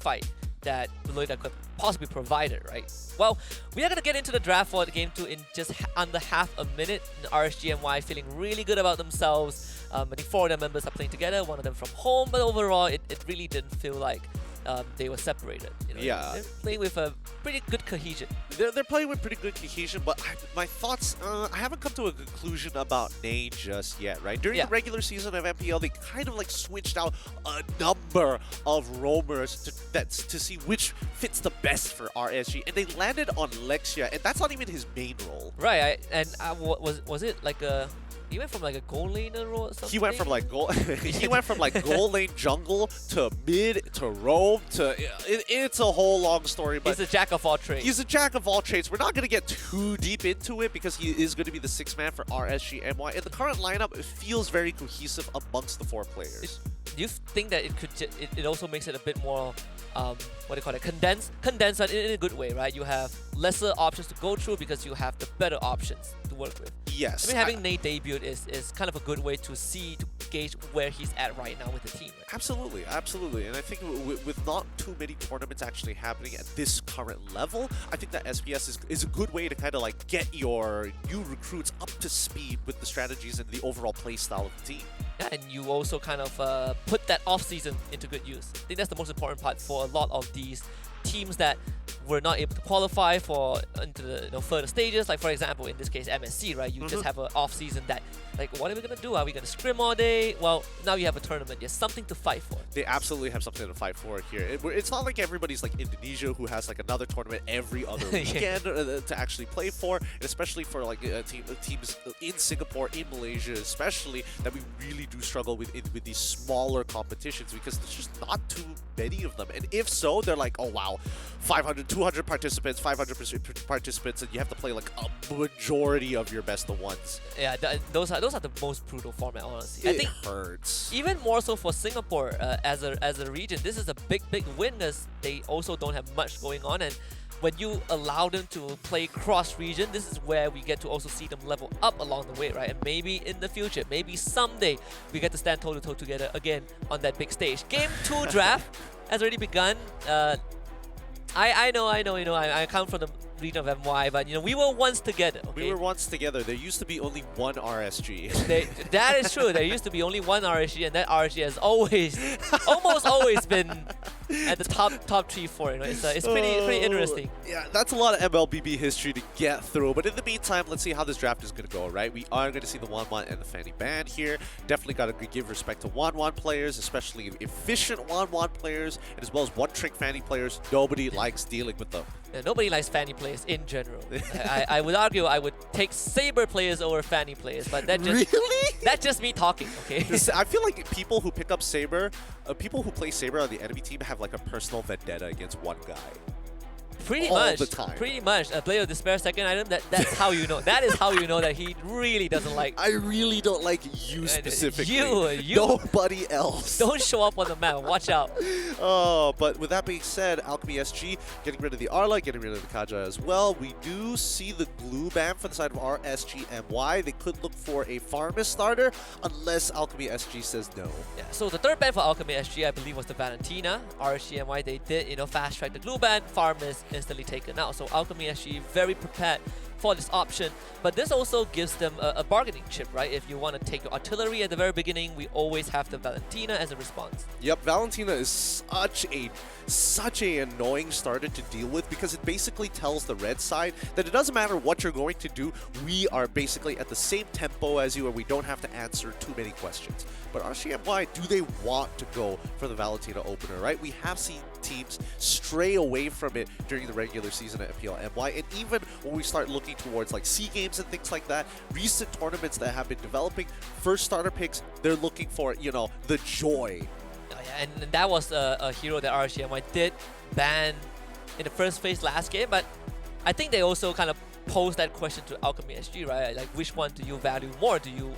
fight that Deloitte could possibly provided, right? Well, we are going to get into the draft for the Game 2 in just under half a minute. RSG and Y feeling really good about themselves. I think 4 of their members are playing together, 1 of them from home, but overall, it really didn't feel like they were separated. You know? Yeah. They're playing with a pretty good cohesion. They're playing with pretty good cohesion, but my thoughts, I haven't come to a conclusion about Nane just yet, right? During the regular season of MPL, they kind of like switched out a number of roamers to see which fits the best for RSG, and they landed on Lexia, and that's not even his main role. Right, was it like a... He went from like a goal laner role or something? He went from like goal lane jungle to mid to roam to it's a whole long story. But he's a jack of all trades. He's a jack of all trades. We're not going to get too deep into it because he is going to be the 6th man for RSG MY. And the current lineup, it feels very cohesive amongst the 4 players. Do you think that it could it also makes it a bit more what do you call it, condensed but in a good way, right? You have lesser options to go through because you have the better options to work with. Yes. I mean, having Nate debut is kind of a good way to gauge where he's at right now with the team. Right? Absolutely, absolutely. And I think with not too many tournaments actually happening at this current level, I think that SPS is a good way to kind of like get your new recruits up to speed with the strategies and the overall play style of the team. Yeah, and you also kind of put that off-season into good use. I think that's the most important part for a lot of these teams that were not able to qualify for into the further stages. Like for example, in this case, MSC, right? You just have an off-season that, like, what are we gonna do? Are we gonna scrim all day? Well, now you have a tournament. There's something to fight for. They absolutely have something to fight for here. It's not like everybody's like Indonesia who has like another tournament every other weekend to actually play for, and especially for like teams in Singapore, in Malaysia, especially that we really do struggle with these smaller competitions because there's just not too many of them. And if so, they're like, oh wow, 500, 200 participants, 500 participants, and you have to play like a majority of your best of ones. Yeah, those are the most brutal format, honestly. I think hurts. Even more so for Singapore as a region. This is a big win as they also don't have much going on, and when you allow them to play cross-region, this is where we get to also see them level up along the way, right? And maybe in the future, maybe someday, we get to stand toe-to-toe together again on that big stage. Game 2 draft has already begun. I know, I come from the region of MY, but we were once together. Okay? We were once together. There used to be only one RSG. That is true. There used to be only one RSG, and that RSG has almost always been at the top 3, 4. It's pretty interesting. Yeah, that's a lot of MLBB history to get through. But in the meantime, let's see how this draft is going to go, right? We are going to see the 1-1 and the Fanny Band here. Definitely got to give respect to 1-1 players, especially efficient 1-1 players, and as well as one-trick Fanny players. Nobody likes dealing with them. Yeah, nobody likes Fanny players in general. I would argue I would take Saber players over Fanny players, but that's just me talking, okay? I feel like people who pick up Saber, people who play Saber on the enemy team have like a personal vendetta against one guy. Pretty all much. The time. Pretty much. A Blade of Despair second item, that's how you know. That is how you know that he really doesn't like... I really don't like you specifically. You. Nobody else. Don't show up on the map. Watch out. Oh, but with that being said, Alchemy SG getting rid of the Arla, getting rid of the Kaja as well. We do see the glue ban for the side of RSG MY. They could look for a Farmist starter unless Alchemy SG says no. Yeah, so the third ban for Alchemy SG, I believe, was the Valentina. RSG MY, they did, fast track the glue ban. Farmist instantly taken out. So Alchemy SG very prepared for this option, but this also gives them a bargaining chip, right? If you want to take your artillery at the very beginning, we always have the Valentina as a response. Yep, Valentina is such a annoying starter to deal with because it basically tells the red side that it doesn't matter what you're going to do, we are basically at the same tempo as you and we don't have to answer too many questions. But RCMY, do they want to go for the Valentina opener, right? We have seen teams stray away from it during the regular season at MPL MY, and even when we start looking towards like SEA Games and things like that, recent tournaments that have been developing, first starter picks, they're looking for, the joy. Oh, yeah, and that was a hero that RSGMY did ban in the first phase last game, but I think they also kind of posed that question to Alchemy SG, right? Like, which one do you value more? Do you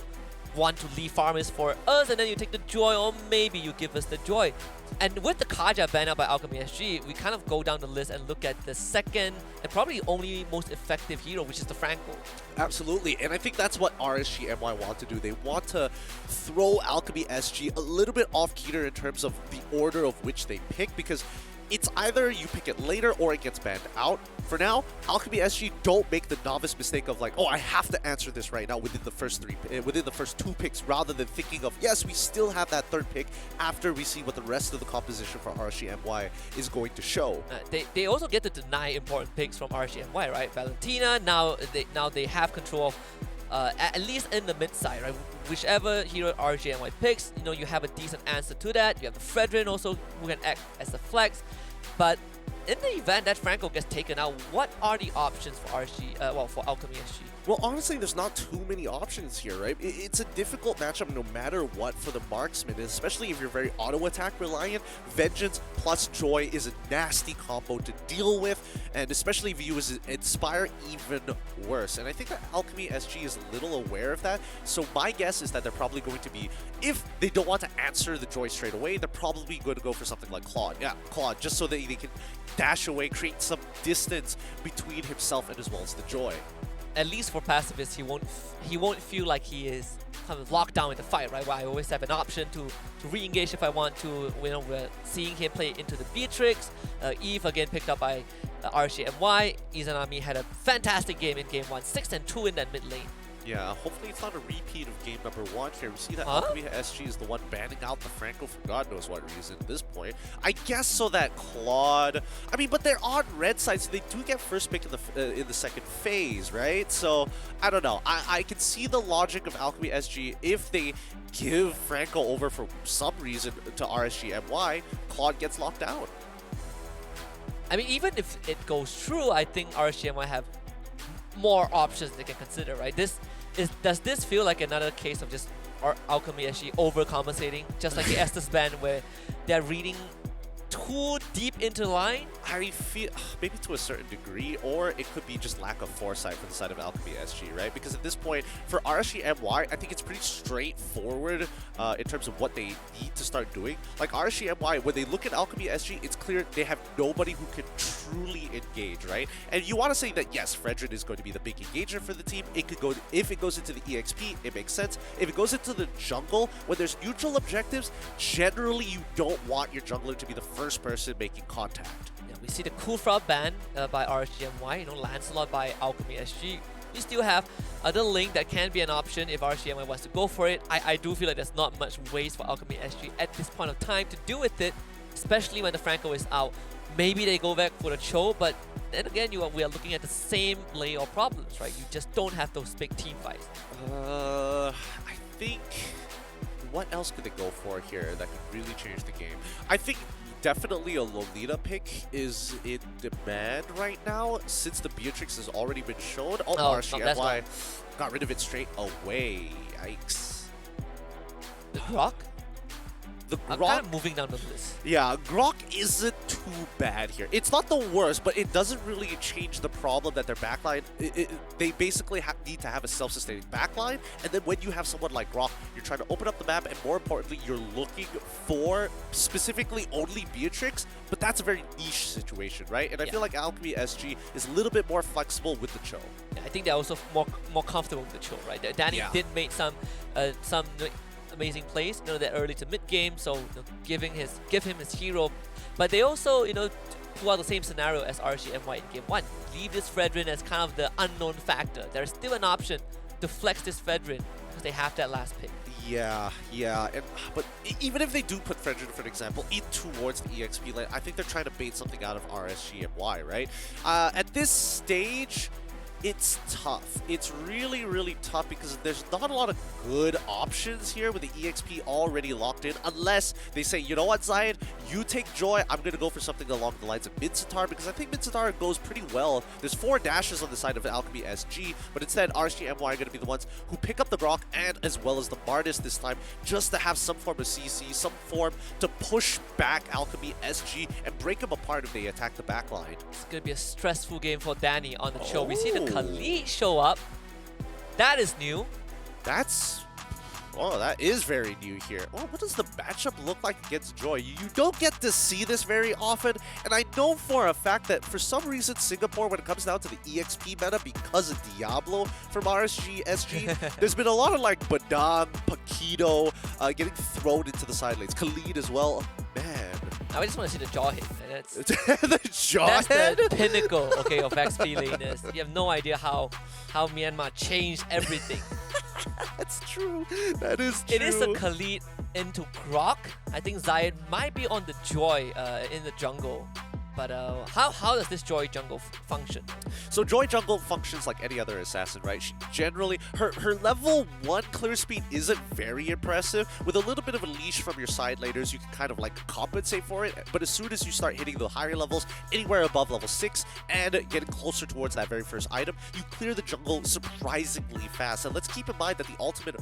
want to leave Farmers for us and then you take the joy, or maybe you give us the joy? And with the Kaja ban out by Alchemy SG, we kind of go down the list and look at the second and probably only most effective hero, which is the Franco. Absolutely, and I think that's what RSG MY want to do. They want to throw Alchemy SG a little bit off-keter in terms of the order of which they pick, because it's either you pick it later or it gets banned out. For now, Alchemy SG don't make the novice mistake of like, oh, I have to answer this right now within the first two picks, rather than thinking of, yes, we still have that third pick after we see what the rest of the composition for RSGMY is going to show. They also get to deny important picks from RSGMY, right? Valentina, now they have control of at least in the mid side, right? Whichever hero RSGMY picks, you know, you have a decent answer to that. You have the Fredrin also who can act as a flex, but in the event that Franco gets taken out, what are the options for for Alchemy SG? Well, honestly, there's not too many options here, right? It's a difficult matchup no matter what for the marksman, especially if you're very auto-attack reliant. Vengeance plus Joy is a nasty combo to deal with, and especially if you use Inspire, even worse. And I think that Alchemy SG is a little aware of that, so my guess is that they're probably going to be, if they don't want to answer the Joy straight away, they're probably going to go for something like Claude. Yeah, Claude, just so that they can dash away, create some distance between himself and as well as the Joy. At least for pacifists, he won't feel like he is kind of locked down in the fight, right? Where I always have an option to re-engage if I want to. You know, we're seeing him play into the Beatrix. Eve again picked up by RSGMY. Izanami had a fantastic game in game 1, 6 and 2 in that mid lane. Yeah, hopefully it's not a repeat of game number 1 here. We see that Alchemy SG is the one banning out the Franco for God knows what reason at this point. I guess so that Claude... I mean, but they're on red side, so they do get first pick in the second phase, right? So, I don't know. I can see the logic of Alchemy SG if they give Franco over for some reason to RSGMY, Claude gets locked out. I mean, even if it goes through, I think RSGMY have more options they can consider, right? Does this feel like another case of just Alchemy SG overcompensating, just like the Estes ban where they're reading too deep into the line? I feel maybe to a certain degree, or it could be just lack of foresight from the side of Alchemy SG, right? Because at this point, for RSGMY, I think it's pretty straightforward in terms of what they need to start doing. Like RSGMY, when they look at Alchemy SG, it's clear they have nobody who can truly engage, right? And you want to say that yes, Fredrin is going to be the big engager for the team. It could go if it goes into the EXP, it makes sense. If it goes into the jungle, when there's neutral objectives, generally you don't want your jungler to be the first person making contact. Yeah, we see the Kufra ban by RSGMY, you know, Lancelot by Alchemy SG. You still have other Link that can be an option if RSGMY wants to go for it. I do feel like there's not much waste for Alchemy SG at this point of time to do with it, especially when the Franco is out. Maybe they go back for the Cho, but then again, we are looking at the same layer of problems, right? You just don't have those big team fights. I think... what else could they go for here that could really change the game? I think definitely a Lolita pick is in demand right now, since the Beatrix has already been shown. Oh, RSGMY got rid of it straight away. Yikes. The Grok? I'm Grok, kind of moving down the list. yeah, Grok isn't too bad here. It's not the worst, but it doesn't really change the problem that their backline, they basically need to have a self-sustaining backline, and then when you have someone like Grok, you're trying to open up the map, and more importantly, you're looking for specifically only Beatrix, but that's a very niche situation, right? And I feel like Alchemy SG is a little bit more flexible with the Cho. Yeah, I think they're also more comfortable with the Cho, right? Danny did make some amazing plays, you know, that early to mid game, so you know, give him his hero. But they also, you know, pull out the same scenario as RSGMY in game 1. Leave this Fredrin as kind of the unknown factor. There's still an option to flex this Fredrin because they have that last pick. Yeah, but even if they do put Fredrin, for example, in towards the EXP lane, I think they're trying to bait something out of RSGMY, right? At this stage, it's tough. It's really, really tough because there's not a lot of good options here with the EXP already locked in, unless they say, you know what, Zion, you take Joy, I'm going to go for something along the lines of Mid-Sitar, because I think Mid-Sitar goes pretty well. There's 4 dashes on the side of Alchemy SG, but instead RSGMY are going to be the ones who pick up the Grok and as well as the Bardis this time, just to have some form of CC, some form to push back Alchemy SG and break them apart if they attack the backline. It's going to be a stressful game for Danny on the show. We see the Khalid show up. That is new. That is very new here. Oh, what does the matchup look like against Joy? You don't get to see this very often, and I know for a fact that for some reason Singapore, when it comes down to the EXP meta, because of Diablo from RSG SG, there's been a lot of like Badang, Paquito getting thrown into the side lanes. Khalid as well. Man. I just want to see the jaw hit. And that's The jaw that's head? the pinnacle, okay, of XP lateness. You have no idea how Myanmar changed everything. That's true. That is true. It is a Khalid into Grok. I think Zayed might be on the Joy in the jungle. But how does this Joy jungle function? So Joy jungle functions like any other assassin, right? She generally, her level 1 clear speed isn't very impressive. With a little bit of a leash from your side laners, you can kind of like compensate for it. But as soon as you start hitting the higher levels, anywhere above level 6, and getting closer towards that very first item, you clear the jungle surprisingly fast. And let's keep in mind that the ultimate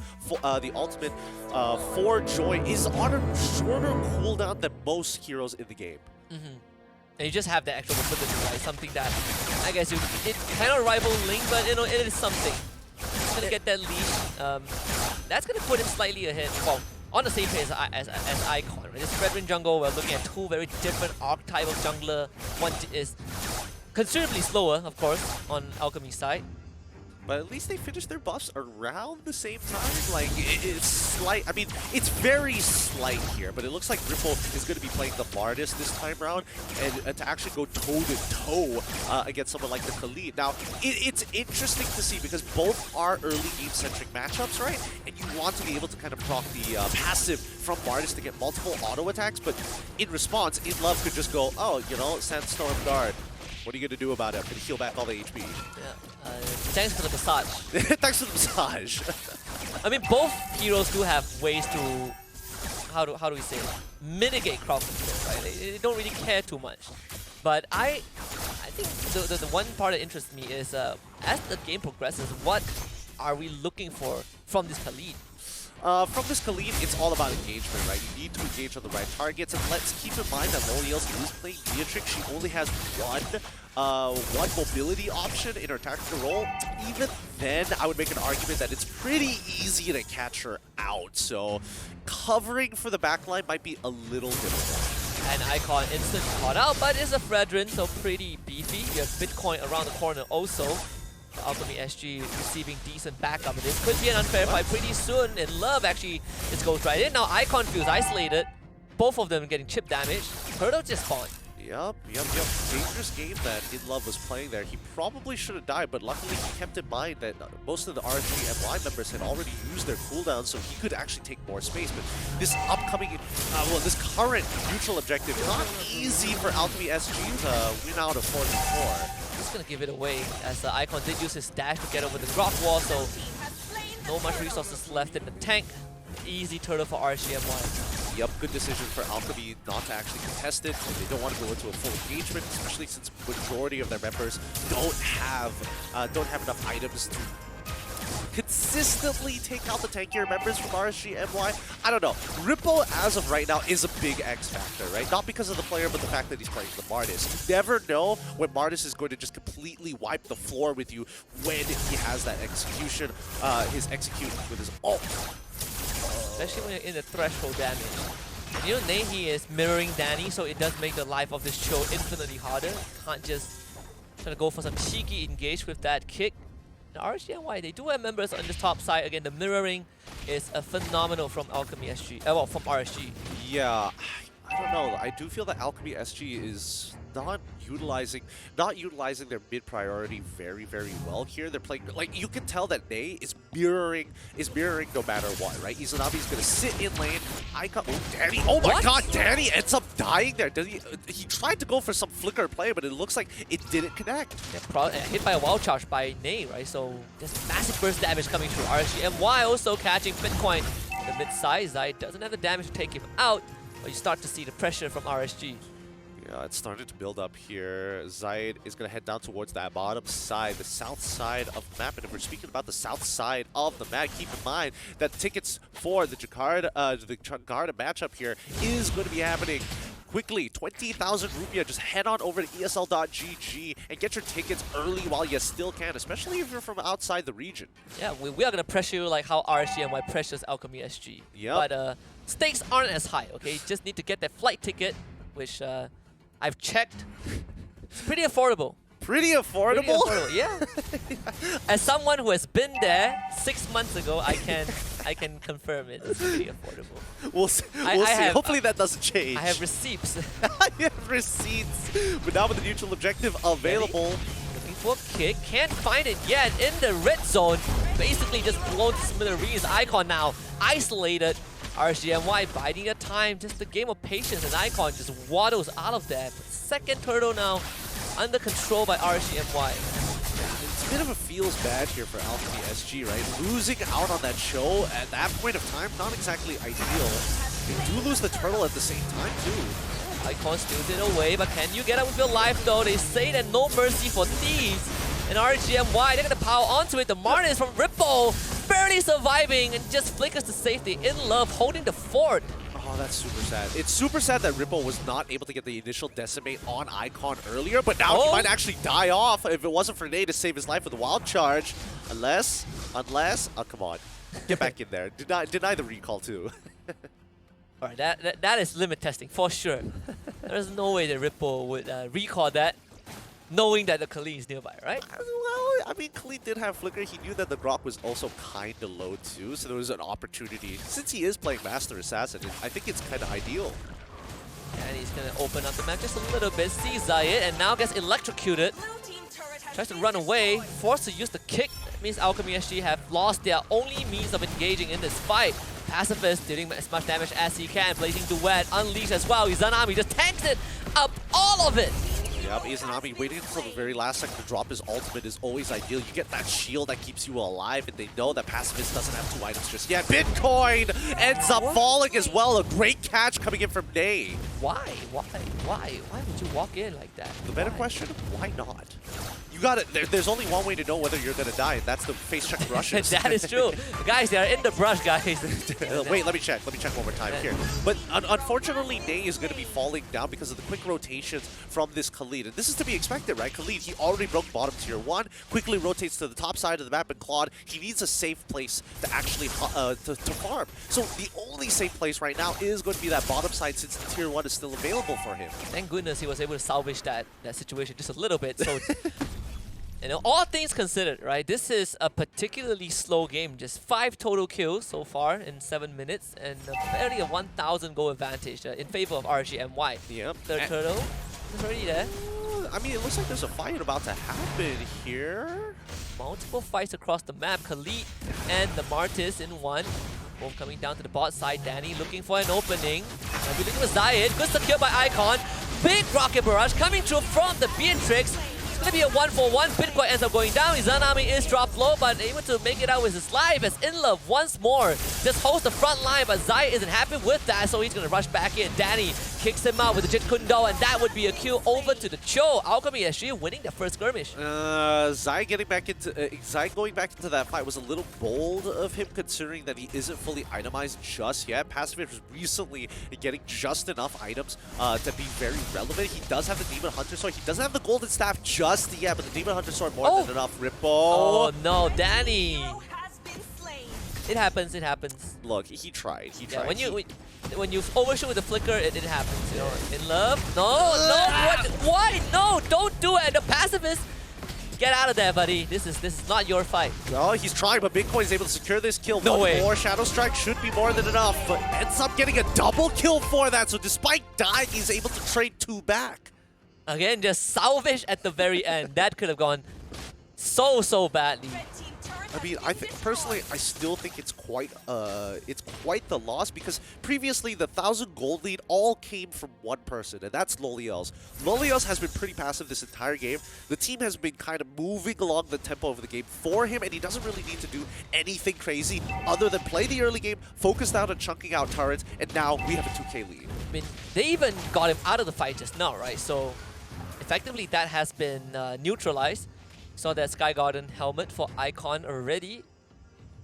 for Joy is on a shorter cooldown than most heroes in the game. And you just have that extra mobility, right? Something that, I guess, it kind of rivals Link, but you know, it is something. He's gonna get that leash. That's gonna put him slightly ahead. Well, on the same pace as Icon. Right? This Fredrin jungle, we're looking at two very different archetype of jungler. One is considerably slower, of course, on Alchemy's side. But at least they finished their buffs around the same time. Like, it's slight. I mean, it's very slight here, but it looks like Ripple is going to be playing the Grandest this time around, and to actually go toe-to-toe against someone like the Khalid. Now, it's interesting to see because both are early game-centric matchups, right? And you want to be able to kind of proc the passive from Grandest to get multiple auto attacks, but in response, InLove could just go, oh, you know, Sandstorm Guard. What are you going to do about it? I'm going to heal back all the HP. Yeah. Thanks for the massage. Thanks for the massage. I mean, both heroes do have ways to, how do we say it? Mitigate crowd control, right? They don't really care too much. But I think the one part that interests me is as the game progresses, what are we looking for from this Khalid? From this Khalid, it's all about engagement, right? You need to engage on the right targets, and let's keep in mind that Loliel's is playing Beatrix. She only has one mobility option in her tactical role. Even then, I would make an argument that it's pretty easy to catch her out. So covering for the backline might be a little difficult. And Icon instant caught out, but it's a Fredrin, so pretty beefy. You have Bitcoin around the corner also. Alchemy SG receiving decent backup. This could be an unfair fight pretty soon, and Love actually just goes right in. Now Icon feels isolated. Both of them getting chip damage. Turtle just spawned. Yep. Dangerous game that InLove was playing there. He probably should have died, but luckily he kept in mind that most of the RSG MY members had already used their cooldown, so he could actually take more space. But this upcoming, this current neutral objective, not easy for Alchemy SG to win out of 4v4. He's gonna give it away as Icon did use his dash to get over the Grok wall, so no much resources left in the tank. Easy turtle for RSGMY. Yep, good decision for Alchemy not to actually contest it. They don't want to go into a full engagement, especially since majority of their members don't have enough items to consistently take out the tankier members from RSGMY. I don't know. Ripple, as of right now, is a big X factor, right? Not because of the player, but the fact that he's playing the Martis. You never know when Martis is going to just completely wipe the floor with you when he has that execution, his execute with his ult. Especially when you're in the threshold damage. And you know, Nehi is mirroring Danny, so it does make the life of this show infinitely harder. Can't just try to go for some cheeky engage with that kick. The RSGMY, they do have members on the top side. Again, the mirroring is a phenomenal from Alchemy SG. Well, from RSG. Yeah, I don't know. I do feel that Alchemy SG is not utilizing their mid priority very well here. They're playing, like, you can tell that Ney is mirroring no matter what, right? Izanabe's gonna sit in lane. Danny, oh my god, Danny ends up dying there. He tried to go for some flicker play, but it looks like it didn't connect. Yeah, hit by a wild charge by Ney, right? So there's massive burst damage coming through RSGMY, also catching Bitcoin in the mid side. Zai doesn't have the damage to take him out, but you start to see the pressure from RSG. Yeah, it's starting to build up here. Zaid is going to head down towards that bottom side, the south side of the map. And if we're speaking about the south side of the map, keep in mind that tickets for the Jakarta matchup here is going to be happening quickly. 20,000 rupiah. Just head on over to ESL.gg and get your tickets early while you still can, especially if you're from outside the region. Yeah, we are going to pressure you like how RSGMY pressures Alchemy SG. Yep. But stakes aren't as high, okay? You just need to get that flight ticket, which I've checked. It's pretty affordable. Pretty affordable? Yeah. As someone who has been there 6 months ago, I can I can confirm it. It's pretty affordable. We'll see. Hopefully that doesn't change. I have receipts. You have receipts. But now with the neutral objective available. Looking for a kick. Can't find it yet in the red zone. Basically just blown to smithereens. Icon now isolated. RSGMY biding their time. Just a game of patience, and Icon just waddles out of there. But second turtle now under control by RSGMY. It's a bit of a feels bad here for Alchemy SG, right? Losing out on that show at that point of time, not exactly ideal. They do lose the turtle at the same time, too. Icon steals it away, but can you get up with your life, though? They say that no mercy for thieves. And RSGMY, they're going to power onto it. The Martin from Ripple, barely surviving and just flickers to safety. In Love holding the fort. Oh, that's super sad. It's super sad that Ripple was not able to get the initial decimate on Icon earlier, but now he might actually die off if it wasn't for Nate to save his life with a wild charge. Unless, oh, come on. Get back in there. Deny the recall, too. Alright, that is limit testing, for sure. There's no way that Ripple would recall that, knowing that the Kali is nearby, right? Well, I mean, Kali did have Flicker. He knew that the Grok was also kind of low, too, so there was an opportunity. Since he is playing Master Assassin, I think it's kind of ideal. And he's going to open up the map just a little bit, sees Zayed, and now gets electrocuted. Tries to run away, forced to use the kick. That means Alchemy SG have lost their only means of engaging in this fight. Pacifist dealing as much damage as he can. Blazing Duet, Unleash as well. Izanami just tanks it up, all of it. Yep, Izanami waiting until the very last second to drop his ultimate is always ideal. You get that shield that keeps you alive, and they know that Pacifist doesn't have 2 items just yet. Bitcoin ends up falling as well. A great catch coming in from Nay. Why? Why would you walk in like that? The better question, why not? You got it. There's only one way to know whether you're going to die, and that's the face check rushes. That is true. Guys, they are in the brush, guys. Wait, let me check. Let me check one more time here. But unfortunately, Nay is going to be falling down because of the quick rotations from this Khalid. And this is to be expected, right? Khalid, he already broke bottom tier 1, quickly rotates to the top side of the map, and Claude, he needs a safe place to actually to farm. So the only safe place right now is going to be that bottom side since the tier 1 is still available for him. Thank goodness he was able to salvage that situation just a little bit. So, you know, all things considered, right? This is a particularly slow game. Just 5 total kills so far in 7 minutes, and barely a 1,000 goal advantage in favor of RSGMY. Yep. Third turtle is already there. I mean, it looks like there's a fight about to happen here. Multiple fights across the map. Khalid and the Martis in one. Both coming down to the bot side. Danny looking for an opening. I'll be looking for Zayed. Good secure by Icon. Big rocket barrage coming through from the Beatrix. It's going to be a 1-for-1. Bitcoin ends up going down. Izanami is dropped low, but able to make it out with his life as In Love once more just holds the front line, but Zai isn't happy with that, so he's going to rush back in. Danny kicks him out with the Jit Kundo, and that would be a kill over to the Cho. Alchemy SG winning their first skirmish. Zai going back into that fight was a little bold of him, considering that he isn't fully itemized just yet. Pacifist was recently getting just enough items to be very relevant. He does have the Demon Hunter Sword. He doesn't have the Golden Staff just yet, but the Demon Hunter Sword more than enough. Ripple. Oh no, Danny. It happens, it happens. Look, he tried. He tried. When you overshoot with the flicker, it happens, you know. In Love? No, what? Why? No, don't do it. The Pacifist. Get out of there, buddy. This is not your fight. No, he's trying, but Bitcoin is able to secure this kill. No way. More Shadow Strike should be more than enough, but ends up getting a double kill for that. So despite dying, he's able to trade 2 back. Again, just salvage at the very end. That could have gone so badly. I mean, personally, I still think it's quite the loss, because previously the 1,000 gold lead all came from one person, and that's Loliels. Loliels has been pretty passive this entire game. The team has been kind of moving along the tempo of the game for him, and he doesn't really need to do anything crazy other than play the early game, focus down on chunking out turrets, and now we have a 2K lead. I mean, they even got him out of the fight just now, right? So effectively that has been neutralized. Saw that Sky Garden helmet for Icon already.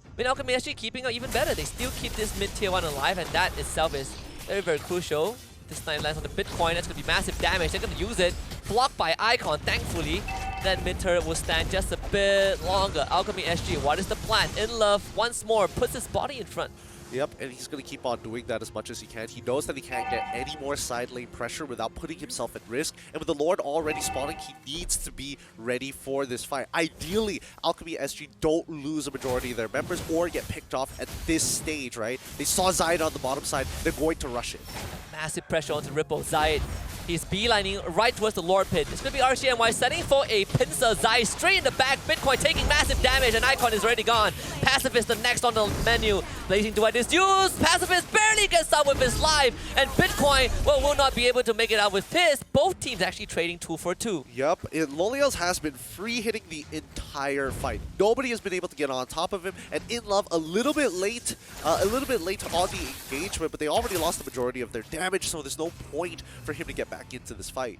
I mean, Alchemy actually keeping up even better. They still keep this mid-tier 1 alive, and that itself is very crucial. This time lands on the Bitcoin. That's going to be massive damage. They're going to use it. Blocked by Icon, thankfully. That mid-turret will stand just a bit longer. Alchemy SG, what is the plan? In Love once more puts his body in front. Yep, and he's going to keep on doing that as much as he can. He knows that he can't get any more side lane pressure without putting himself at risk. And with the Lord already spawning, he needs to be ready for this fight. Ideally, Alchemy SG don't lose a majority of their members or get picked off at this stage, right? They saw Zayed on the bottom side. They're going to rush it. Massive pressure onto Ripple. Zayed, he's beelining right towards the Lord pit. It's going to be RSGNY setting for a pincer. Zayed straight in the back. Bitcoin taking massive damage, and Icon is already gone. Pacifist the next on the menu. Blazing Duet is used. Pacifist barely gets out with his life, and Bitcoin, well, will not be able to make it out with his. Both teams actually trading 2 for 2. Yep, Lolios has been free hitting the entire fight. Nobody has been able to get on top of him, and In Love a little bit late on the engagement, but they already lost the majority of their damage, so there's no point for him to get back into this fight.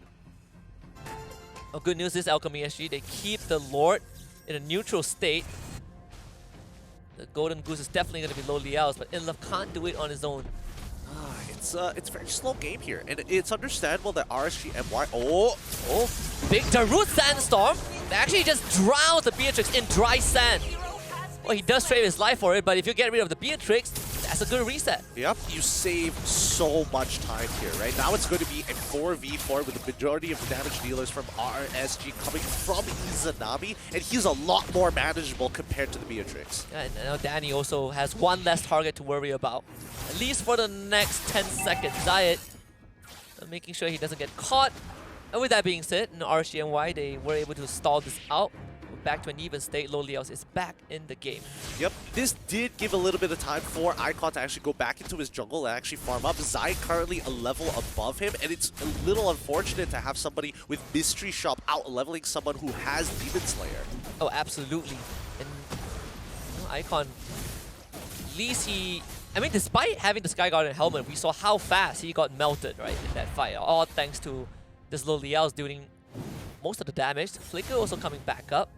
Oh, good news is Alchemy SG, they keep the Lord in a neutral state. The Golden Goose is definitely going to be low Liao's, but In Love can't do it on his own. It's a very slow game here, and it's understandable that RSG MY. Big Darut Sandstorm actually just drowns the Beatrix in dry sand. Well, he does trade his life for it, but if you get rid of the Beatrix, that's a good reset. Yep, you save so much time here, right? Now it's going to be a 4v4 with the majority of the damage dealers from RSG coming from Izanami, and he's a lot more manageable compared to the Beatrix. Yeah, and now Danny also has one less target to worry about, at least for the next 10 seconds. Zayed making sure he doesn't get caught. And with that being said, in RSGNY, they were able to stall this out. Back to an even state. Lolios is back in the game. Yep, this did give a little bit of time for Icon to actually go back into his jungle and actually farm up. Zayed currently a level above him, and it's a little unfortunate to have somebody with Mystery Shop out-leveling someone who has Demon Slayer. Oh, absolutely. And Icon, at least he... I mean, despite having the Sky Guardian helmet, we saw how fast he got melted, right, in that fight. All thanks to this Lolios doing most of the damage. Flicker also coming back up.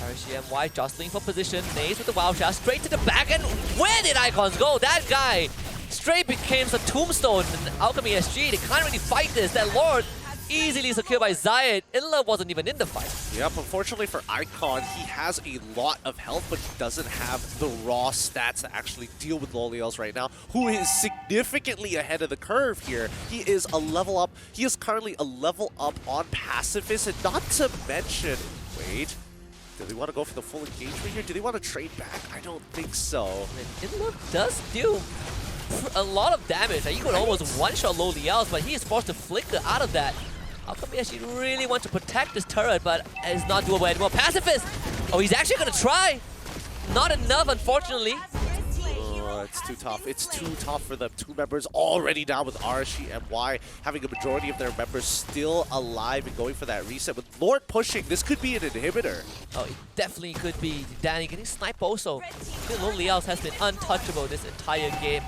RSGNY jostling for position. Naze with the wild shot straight to the back, and where did Icons go? That guy straight became a tombstone. And Alchemy SG, they can't really fight this. That Lord easily secured by Zayed. Inla wasn't even in the fight. Yep, unfortunately for Icon, he has a lot of health, but he doesn't have the raw stats to actually deal with Lolios right now, who is significantly ahead of the curve here. He is a level up. He is currently a level up on Pacifist, and not to mention... Wait. Do they want to go for the full engagement here? Do they want to trade back? I don't think so. And Inla does do a lot of damage. He could almost one-shot Lolios, but he is forced to flicker out of that. Alchemy actually really wants to protect this turret, but it's not doable anymore. Pacifist! Oh, he's actually going to try. Not enough, unfortunately. It's too tough. It's too tough for them. 2 members already down with RSGNY, having a majority of their members still alive and going for that reset. With Lord pushing, this could be an inhibitor. Oh, it definitely could be. Danny getting sniped also. Lolios has been untouchable this entire game.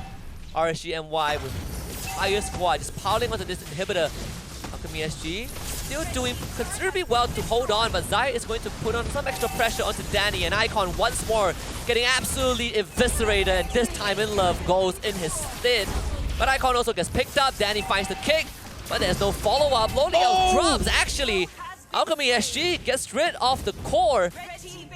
RSGNY with the entire squad just piling onto this inhibitor. Alchemy SG still doing considerably well to hold on, but Zayed is going to put on some extra pressure onto Danny, and Icon once more getting absolutely eviscerated, and this time In Love goes in his stead. But Icon also gets picked up. Danny finds the kick, but there's no follow-up. Lolios drops, actually. Alchemy SG gets rid of the core,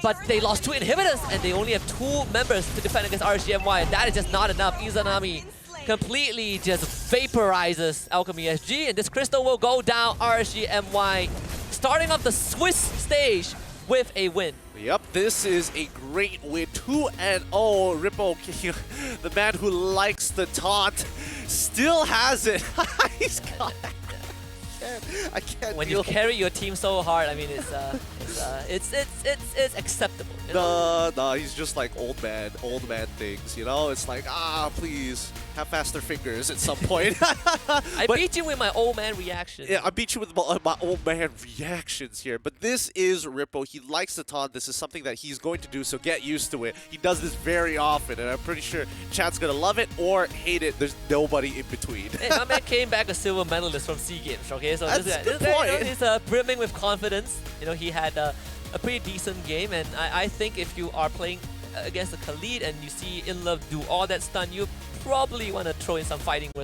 but they lost 2 inhibitors, and they only have 2 members to defend against RSGNY, and that is just not enough. Izanami completely just vaporizes Alchemy SG, and this crystal will go down. RSGNY starting off the Swiss stage with a win. Yep, this is a great win. 2-0. Ripple, the man who likes the taunt, still has it. He's got it. I can't. When you carry your team so hard, I mean, it's acceptable. You know? No, he's just like old man things, you know? It's like, please, have faster fingers at some point. I beat you with my old man reaction. Yeah, I beat you with my old man reactions here. But this is Rippo. He likes the taunt. This is something that he's going to do, so get used to it. He does this very often, and I'm pretty sure chat's going to love it or hate it. There's nobody in between. Hey, my man came back a silver medalist from SEA Games, okay? So that's this a good point. You know, he's brimming with confidence. You know, he had a pretty decent game, and I think if you are playing against a Khalid and you see In Love do all that stun, you probably want to throw in some fighting words